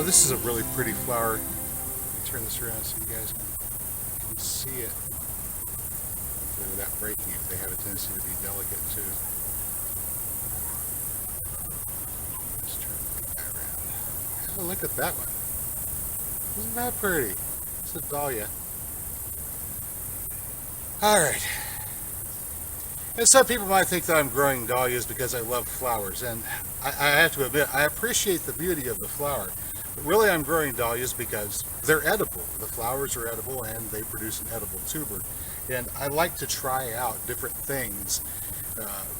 Oh, this is a really pretty flower. Let me turn this around so you guys can see it. Hopefully without breaking it. They have a tendency to be delicate too. Let's turn the guy around. Have a look at that one. Isn't that pretty? It's a dahlia. Alright. And some people might think that I'm growing dahlias because I love flowers, and I have to admit, I appreciate the beauty of the flower. But really, I'm growing dahlias because they're edible. The flowers are edible, and they produce an edible tuber. And I like to try out different things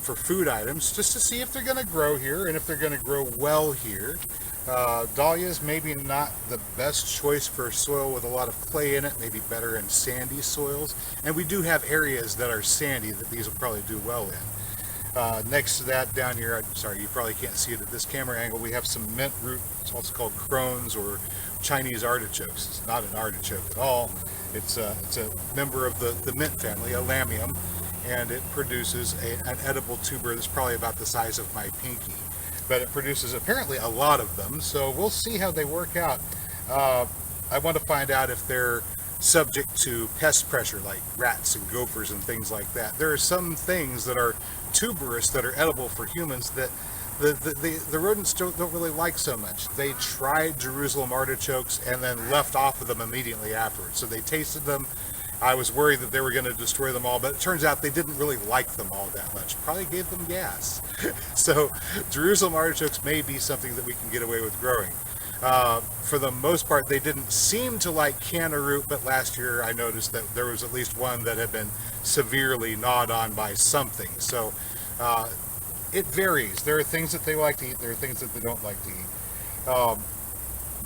for food items just to see if they're going to grow here and if they're going to grow well here. Dahlias maybe not the best choice for soil with a lot of clay in it, maybe better in sandy soils. And we do have areas that are sandy that these will probably do well in. Next to that down here, I'm sorry, you probably can't see it at this camera angle, we have some mint root. It's also called crones or Chinese artichokes. It's not an artichoke at all. It's a member of the mint family, a lamium, and it produces an edible tuber that's probably about the size of my pinky. But it produces apparently a lot of them, so we'll see how they work out. I want to find out if they're subject to pest pressure like rats and gophers and things like that. There are some things that are tuberous that are edible for humans that the rodents don't really like so much. They tried Jerusalem artichokes and then left off of them immediately afterwards. So they tasted them. I was worried that they were going to destroy them all, but it turns out they didn't really like them all that much. Probably gave them gas. So Jerusalem artichokes may be something that we can get away with growing. For the most part, they didn't seem to like canna root, but last year I noticed that there was at least one that had been severely gnawed on by something. So it varies. There are things that they like to eat, there are things that they don't like to eat.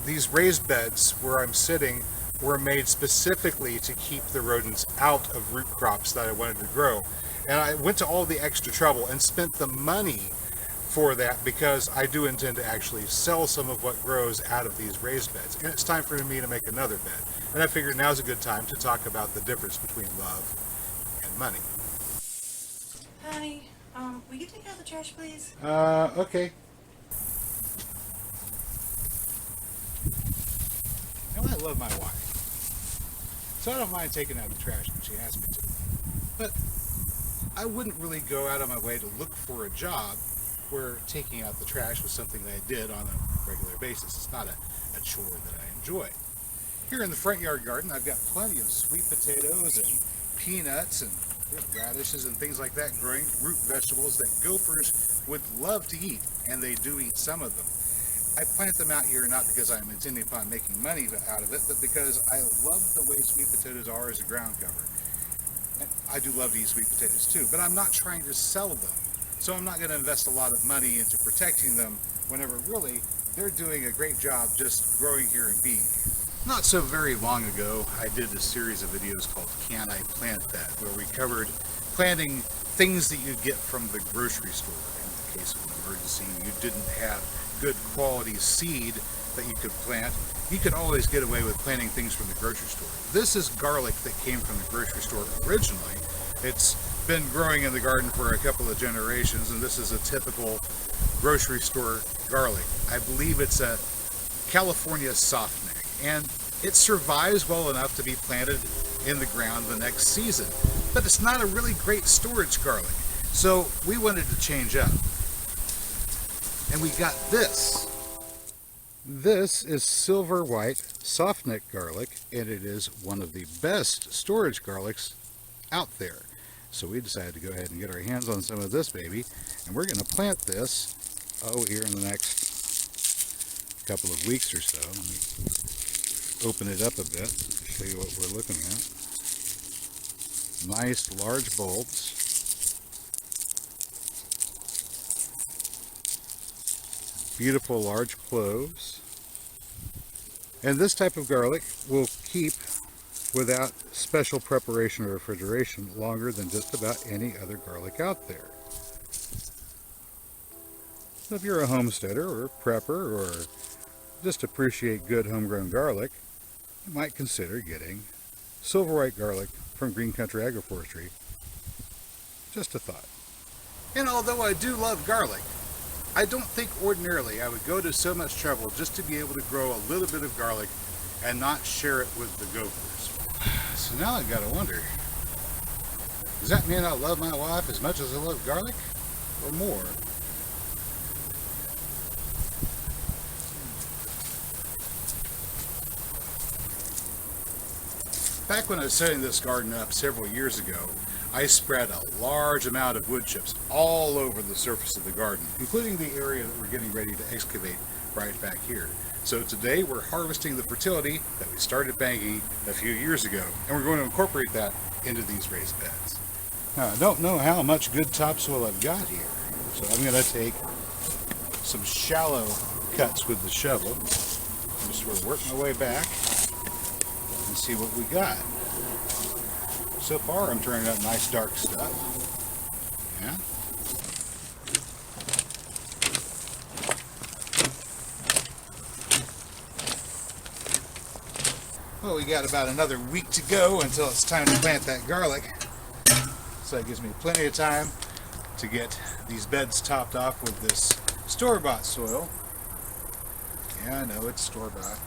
These raised beds where I'm sitting were made specifically to keep the rodents out of root crops that I wanted to grow. And I went to all the extra trouble and spent the money for that because I do intend to actually sell some of what grows out of these raised beds. And it's time for me to make another bed. And I figured now's a good time to talk about the difference between love and money. Honey, will you take out the trash, please? Okay. Now I love my wife, so I don't mind taking out the trash when she asks me to. But I wouldn't really go out of my way to look for a job where taking out the trash was something that I did on a regular basis. It's not a chore that I enjoy. Here in the front yard garden, I've got plenty of sweet potatoes and peanuts and radishes and things like that growing, root vegetables that gophers would love to eat, and they do eat some of them. I plant them out here not because I'm intending upon making money out of it, but because I love the way sweet potatoes are as a ground cover. And I do love to eat sweet potatoes too, but I'm not trying to sell them. So I'm not going to invest a lot of money into protecting them whenever really they're doing a great job just growing here and being here. Not so very long ago, I did a series of videos called Can I Plant That?, where we covered planting things that you get from the grocery store. In the case of an emergency, you didn't have good quality seed that you could plant, you could always get away with planting things from the grocery store. This is garlic that came from the grocery store originally. It's been growing in the garden for a couple of generations, and this is a typical grocery store garlic. I believe it's a California softneck, and it survives well enough to be planted in the ground the next season. But it's not a really great storage garlic, so we wanted to change up. And we got this. This is silver white softneck garlic, and it is one of the best storage garlics out there. So we decided to go ahead and get our hands on some of this baby, and we're going to plant this, here in the next couple of weeks or so. Let me open it up a bit to show you what we're looking at. Nice large bulbs. Beautiful large cloves. And this type of garlic will keep without special preparation or refrigeration longer than just about any other garlic out there. So if you're a homesteader or a prepper or just appreciate good homegrown garlic, you might consider getting silver white garlic from Green Country Agroforestry. Just a thought. And although I do love garlic, I don't think ordinarily I would go to so much trouble just to be able to grow a little bit of garlic and not share it with the gophers. So now I've got to wonder, does that mean I love my wife as much as I love garlic, or more? Back when I was setting this garden up several years ago, I spread a large amount of wood chips all over the surface of the garden, including the area that we're getting ready to excavate right back here. So today we're harvesting the fertility that we started banking a few years ago, and we're going to incorporate that into these raised beds. Now, I don't know how much good topsoil I've got here, so I'm going to take some shallow cuts with the shovel. I'm just sort of work my way back and see what we got. So far I'm turning out nice dark stuff. Yeah. Well, we got about another week to go until it's time to plant that garlic. So that gives me plenty of time to get these beds topped off with this store-bought soil. Yeah, I know it's store-bought.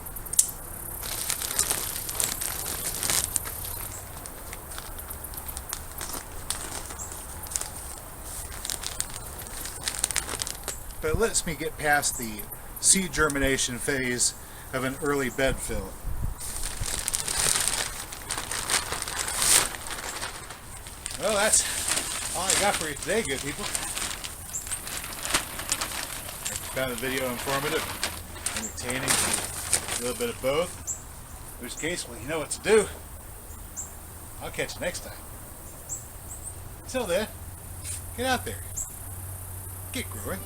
But it lets me get past the seed germination phase of an early bed fill. Well, that's all I got for you today, good people. I found the video informative, entertaining, a little bit of both. In which case, well, you know what to do. I'll catch you next time. Until then, get out there, get growing.